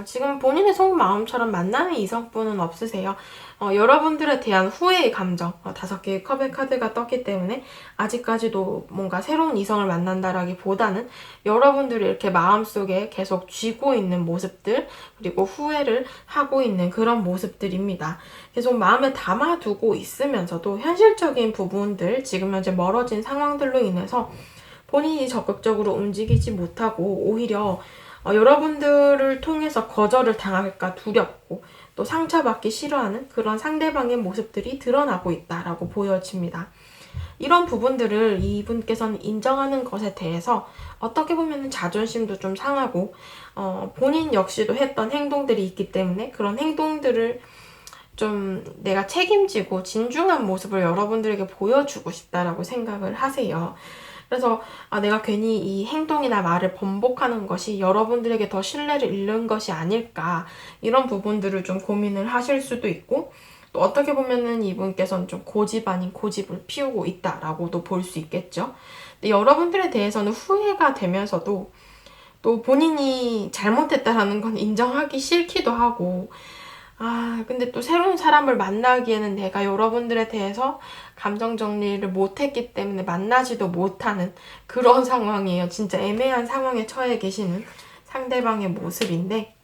지금 본인의 속마음처럼 만나는 이성분은 없으세요. 여러분들에 대한 후회의 감정, 5개의 컵의 카드가 떴기 때문에 아직까지도 뭔가 새로운 이성을 만난다라기보다는 여러분들이 이렇게 마음속에 계속 쥐고 있는 모습들, 그리고 후회를 하고 있는 그런 모습들입니다. 계속 마음에 담아두고 있으면서도 현실적인 부분들, 지금 현재 멀어진 상황들로 인해서 본인이 적극적으로 움직이지 못하고 오히려 여러분들을 통해서 거절을 당할까 두렵고 또 상처받기 싫어하는 그런 상대방의 모습들이 드러나고 있다라고 보여집니다. 이런 부분들을 이분께서는 인정하는 것에 대해서 어떻게 보면 자존심도 좀 상하고 본인 역시도 했던 행동들이 있기 때문에 그런 행동들을 좀 내가 책임지고 진중한 모습을 여러분들에게 보여주고 싶다라고 생각을 하세요. 그래서 내가 괜히 이 행동이나 말을 번복하는 것이 여러분들에게 더 신뢰를 잃는 것이 아닐까, 이런 부분들을 좀 고민을 하실 수도 있고, 또 어떻게 보면은 이분께서는 좀 고집 아닌 고집을 피우고 있다라고도 볼 수 있겠죠. 근데 여러분들에 대해서는 후회가 되면서도 또 본인이 잘못했다라는 건 인정하기 싫기도 하고, 근데 또 새로운 사람을 만나기에는 내가 여러분들에 대해서 감정 정리를 못했기 때문에 만나지도 못하는 그런 상황이에요. 진짜 애매한 상황에 처해 계시는 상대방의 모습인데,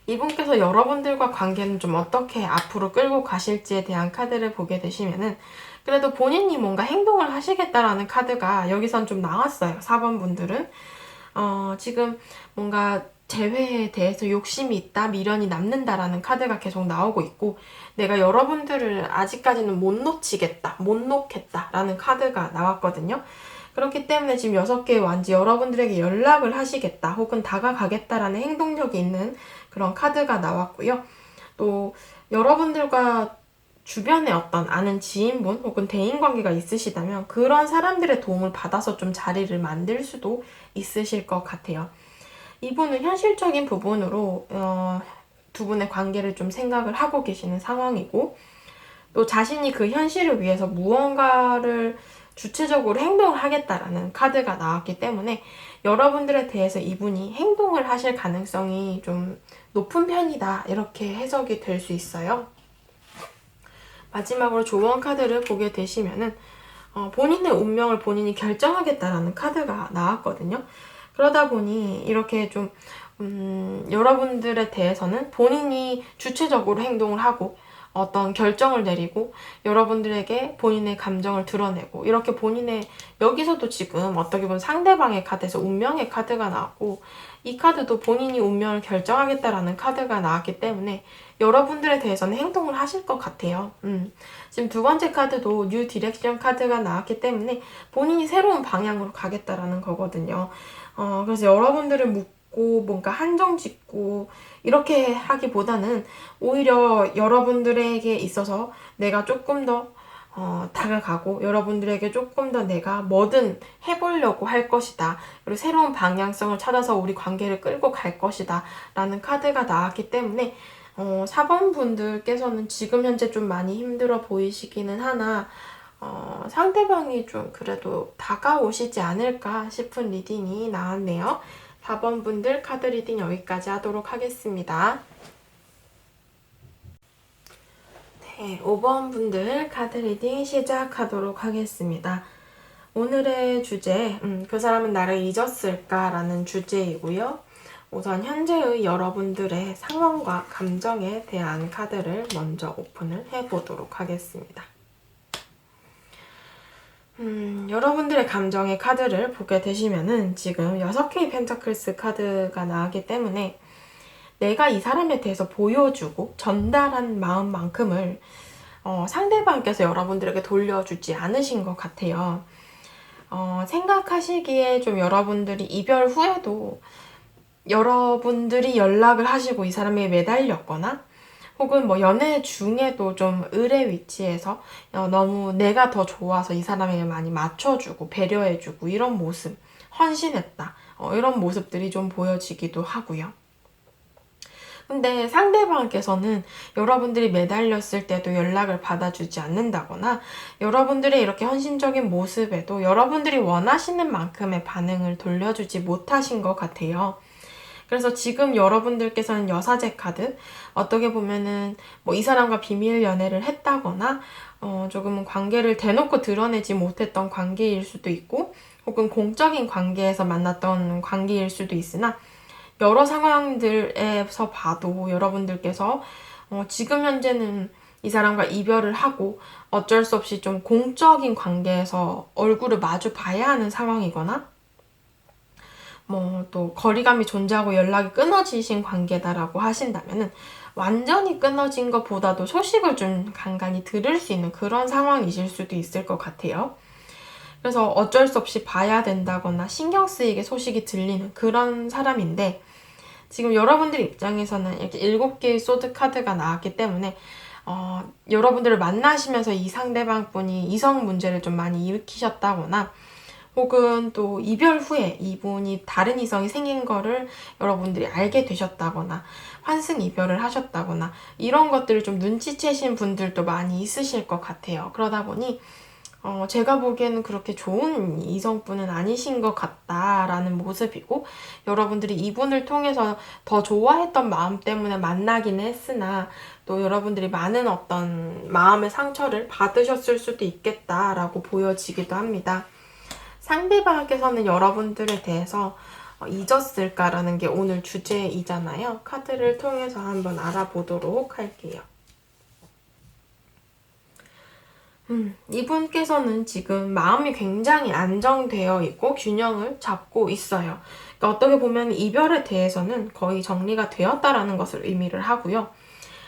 이분께서 여러분들과 관계는 좀 어떻게 앞으로 끌고 가실지에 대한 카드를 보게 되시면은 그래도 본인이 뭔가 행동을 하시겠다라는 카드가 여기선 좀 나왔어요. 4번 분들은 지금 뭔가 재회에 대해서 욕심이 있다, 미련이 남는다라는 카드가 계속 나오고 있고, 내가 여러분들을 아직까지는 못 놓치겠다, 못 놓겠다라는 카드가 나왔거든요. 그렇기 때문에 지금 6개의 완지 여러분들에게 연락을 하시겠다 혹은 다가가겠다라는 행동력이 있는 그런 카드가 나왔고요. 또 여러분들과 주변에 어떤 아는 지인분 혹은 대인관계가 있으시다면 그런 사람들의 도움을 받아서 좀 자리를 만들 수도 있으실 것 같아요. 이분은 현실적인 부분으로 두 분의 관계를 좀 생각을 하고 계시는 상황이고, 또 자신이 그 현실을 위해서 무언가를 주체적으로 행동을 하겠다라는 카드가 나왔기 때문에 여러분들에 대해서 이분이 행동을 하실 가능성이 좀 높은 편이다, 이렇게 해석이 될 수 있어요. 마지막으로 조언 카드를 보게 되시면은 본인의 운명을 본인이 결정하겠다라는 카드가 나왔거든요. 그러다 보니 이렇게 좀 여러분들에 대해서는 본인이 주체적으로 행동을 하고 어떤 결정을 내리고 여러분들에게 본인의 감정을 드러내고 이렇게 본인의 여기서도 지금 어떻게 보면 상대방의 카드에서 운명의 카드가 나왔고 이 카드도 본인이 운명을 결정하겠다라는 카드가 나왔기 때문에 여러분들에 대해서는 행동을 하실 것 같아요. 지금 두 번째 카드도 뉴 디렉션 카드가 나왔기 때문에 본인이 새로운 방향으로 가겠다라는 거거든요. 그래서 여러분들을 묻고 뭔가 한정 짓고 이렇게 하기보다는 오히려 여러분들에게 있어서 내가 조금 더 다가가고 여러분들에게 조금 더 내가 뭐든 해보려고 할 것이다. 그리고 새로운 방향성을 찾아서 우리 관계를 끌고 갈 것이다. 라는 카드가 나왔기 때문에 4번 분들께서는 지금 현재 좀 많이 힘들어 보이시기는 하나 상대방이 좀 그래도 다가오시지 않을까 싶은 리딩이 나왔네요. 4번 분들 카드 리딩 여기까지 하도록 하겠습니다. 네, 5번 분들 카드 리딩 시작하도록 하겠습니다. 오늘의 주제, 그 사람은 나를 잊었을까? 라는 주제이고요. 우선 현재의 여러분들의 상황과 감정에 대한 카드를 먼저 오픈을 해보도록 하겠습니다. 여러분들의 감정의 카드를 보게 되시면은 지금 6개의 펜타클스 카드가 나왔기 때문에 내가 이 사람에 대해서 보여주고 전달한 마음만큼을 상대방께서 여러분들에게 돌려주지 않으신 것 같아요. 생각하시기에 좀 여러분들이 이별 후에도 여러분들이 연락을 하시고 이 사람에 매달렸거나 혹은 뭐 연애 중에도 좀 을의 위치에서 너무 내가 더 좋아서 이 사람에게 많이 맞춰주고 배려해주고 이런 모습, 헌신했다. 이런 모습들이 좀 보여지기도 하고요. 근데 상대방께서는 여러분들이 매달렸을 때도 연락을 받아주지 않는다거나 여러분들의 이렇게 헌신적인 모습에도 여러분들이 원하시는 만큼의 반응을 돌려주지 못하신 것 같아요. 그래서 지금 여러분들께서는 여사제 카드, 어떻게 보면은 뭐 이 사람과 비밀 연애를 했다거나 조금은 관계를 대놓고 드러내지 못했던 관계일 수도 있고 혹은 공적인 관계에서 만났던 관계일 수도 있으나 여러 상황들에서 봐도 여러분들께서 지금 현재는 이 사람과 이별을 하고 어쩔 수 없이 좀 공적인 관계에서 얼굴을 마주 봐야 하는 상황이거나 뭐 또 거리감이 존재하고 연락이 끊어지신 관계다라고 하신다면은 완전히 끊어진 것보다도 소식을 좀 간간히 들을 수 있는 그런 상황이실 수도 있을 것 같아요. 그래서 어쩔 수 없이 봐야 된다거나 신경 쓰이게 소식이 들리는 그런 사람인데 지금 여러분들 입장에서는 이렇게 7개의 소드 카드가 나왔기 때문에 여러분들을 만나시면서 이 상대방 분이 이성 문제를 좀 많이 일으키셨다거나 혹은 또 이별 후에 이분이 다른 이성이 생긴 거를 여러분들이 알게 되셨다거나 환승 이별을 하셨다거나 이런 것들을 좀 눈치채신 분들도 많이 있으실 것 같아요. 그러다 보니 제가 보기에는 그렇게 좋은 이성분은 아니신 것 같다라는 모습이고 여러분들이 이분을 통해서 더 좋아했던 마음 때문에 만나기는 했으나 또 여러분들이 많은 어떤 마음의 상처를 받으셨을 수도 있겠다라고 보여지기도 합니다. 상대방께서는 여러분들에 대해서 잊었을까라는 게 오늘 주제이잖아요. 카드를 통해서 한번 알아보도록 할게요. 이분께서는 지금 마음이 굉장히 안정되어 있고 균형을 잡고 있어요. 그러니까 어떻게 보면 이별에 대해서는 거의 정리가 되었다라는 것을 의미를 하고요.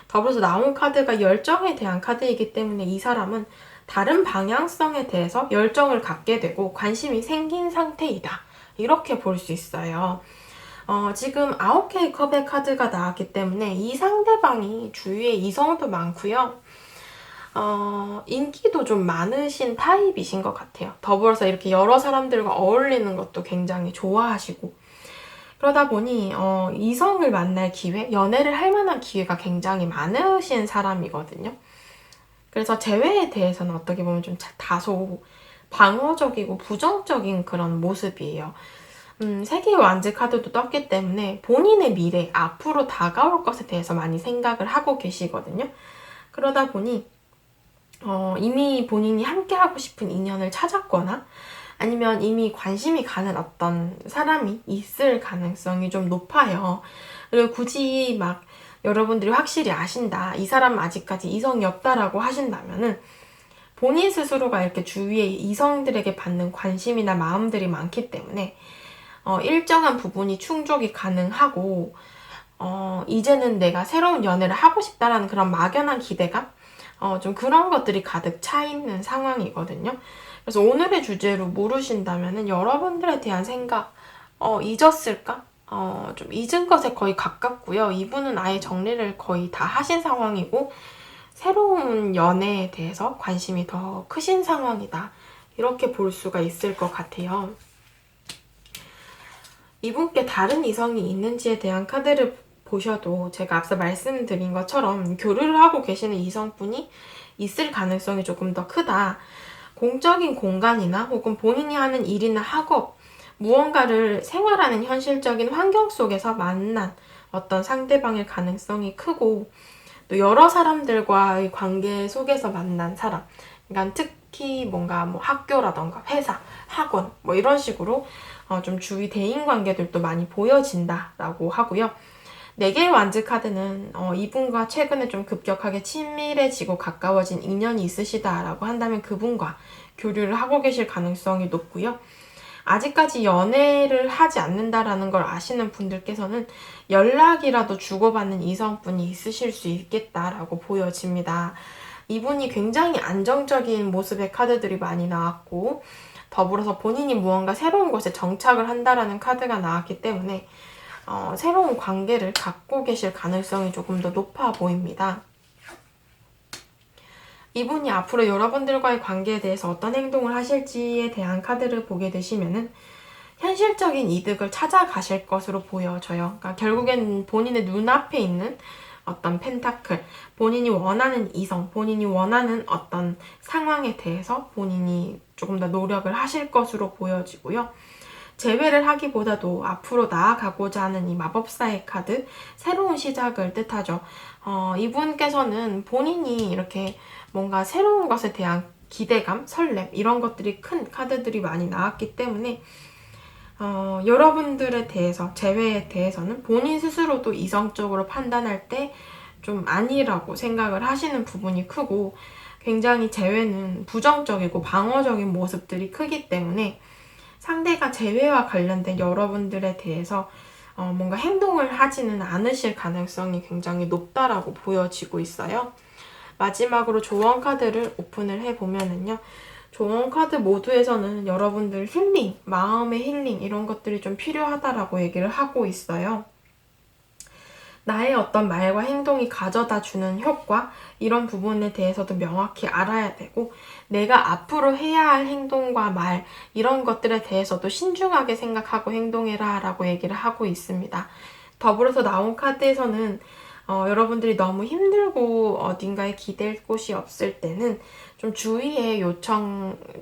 더불어서 나온 카드가 열정에 대한 카드이기 때문에 이 사람은 다른 방향성에 대해서 열정을 갖게 되고 관심이 생긴 상태이다. 이렇게 볼 수 있어요. 지금 9개의 컵의 카드가 나왔기 때문에 이 상대방이 주위에 이성도 많고요. 인기도 좀 많으신 타입이신 것 같아요. 더불어서 이렇게 여러 사람들과 어울리는 것도 굉장히 좋아하시고 그러다 보니 이성을 만날 기회, 연애를 할 만한 기회가 굉장히 많으신 사람이거든요. 그래서 재회에 대해서는 어떻게 보면 좀 다소 방어적이고 부정적인 그런 모습이에요. 세계의 완즈 카드도 떴기 때문에 본인의 미래, 앞으로 다가올 것에 대해서 많이 생각을 하고 계시거든요. 그러다 보니 이미 본인이 함께하고 싶은 인연을 찾았거나 아니면 이미 관심이 가는 어떤 사람이 있을 가능성이 좀 높아요. 그리고 굳이 막 여러분들이 확실히 아신다. 이 사람 아직까지 이성이 없다라고 하신다면은 본인 스스로가 이렇게 주위의 이성들에게 받는 관심이나 마음들이 많기 때문에 일정한 부분이 충족이 가능하고 이제는 내가 새로운 연애를 하고 싶다라는 그런 막연한 기대감? 좀 그런 것들이 가득 차 있는 상황이거든요. 그래서 오늘의 주제로 물으신다면은 여러분들에 대한 생각, 잊었을까? 좀 잊은 것에 거의 가깝고요. 이분은 아예 정리를 거의 다 하신 상황이고, 새로운 연애에 대해서 관심이 더 크신 상황이다. 이렇게 볼 수가 있을 것 같아요. 이분께 다른 이성이 있는지에 대한 카드를 보셔도 제가 앞서 말씀드린 것처럼 교류를 하고 계시는 이성분이 있을 가능성이 조금 더 크다. 공적인 공간이나 혹은 본인이 하는 일이나 학업, 무언가를 생활하는 현실적인 환경 속에서 만난 어떤 상대방일 가능성이 크고, 또 여러 사람들과의 관계 속에서 만난 사람, 그러니까 특히 뭔가 뭐 학교라던가 회사, 학원 뭐 이런 식으로 좀 주위 대인 관계들도 많이 보여진다라고 하고요. 4개의 완즈 카드는 이분과 최근에 좀 급격하게 친밀해지고 가까워진 인연이 있으시다라고 한다면 그분과 교류를 하고 계실 가능성이 높고요. 아직까지 연애를 하지 않는다라는 걸 아시는 분들께서는 연락이라도 주고받는 이성분이 있으실 수 있겠다라고 보여집니다. 이분이 굉장히 안정적인 모습의 카드들이 많이 나왔고, 더불어서 본인이 무언가 새로운 곳에 정착을 한다라는 카드가 나왔기 때문에 새로운 관계를 갖고 계실 가능성이 조금 더 높아 보입니다. 이분이 앞으로 여러분들과의 관계에 대해서 어떤 행동을 하실지에 대한 카드를 보게 되시면은 현실적인 이득을 찾아가실 것으로 보여져요. 그러니까 결국엔 본인의 눈앞에 있는 어떤 펜타클, 본인이 원하는 이성, 본인이 원하는 어떤 상황에 대해서 본인이 조금 더 노력을 하실 것으로 보여지고요. 재회를 하기보다도 앞으로 나아가고자 하는 이 마법사의 카드, 새로운 시작을 뜻하죠. 이분께서는 본인이 이렇게 뭔가 새로운 것에 대한 기대감, 설렘 이런 것들이 큰 카드들이 많이 나왔기 때문에 여러분들에 대해서, 재회에 대해서는 본인 스스로도 이성적으로 판단할 때 좀 아니라고 생각을 하시는 부분이 크고, 굉장히 재회는 부정적이고 방어적인 모습들이 크기 때문에 상대가 재회와 관련된 여러분들에 대해서 뭔가 행동을 하지는 않으실 가능성이 굉장히 높다라고 보여지고 있어요. 마지막으로 조언 카드를 오픈을 해보면은요. 조언 카드 모두에서는 여러분들 힐링, 마음의 힐링 이런 것들이 좀 필요하다라고 얘기를 하고 있어요. 나의 어떤 말과 행동이 가져다 주는 효과 이런 부분에 대해서도 명확히 알아야 되고, 내가 앞으로 해야 할 행동과 말 이런 것들에 대해서도 신중하게 생각하고 행동해라 라고 얘기를 하고 있습니다. 더불어서 나온 카드에서는 여러분들이 너무 힘들고 어딘가에 기댈 곳이 없을 때는 좀 주위에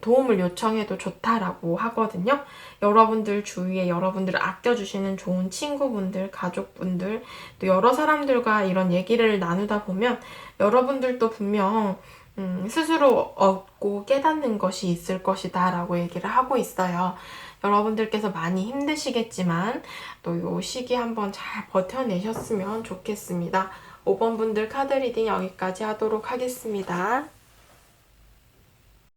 도움을 요청해도 좋다라고 하거든요. 여러분들 주위에 여러분들을 아껴주시는 좋은 친구분들, 가족분들, 또 여러 사람들과 이런 얘기를 나누다 보면 여러분들도 분명 스스로 얻고 깨닫는 것이 있을 것이다 라고 얘기를 하고 있어요. 여러분들께서 많이 힘드시겠지만 또 이 시기 한번 잘 버텨내셨으면 좋겠습니다. 5번 분들 카드 리딩 여기까지 하도록 하겠습니다.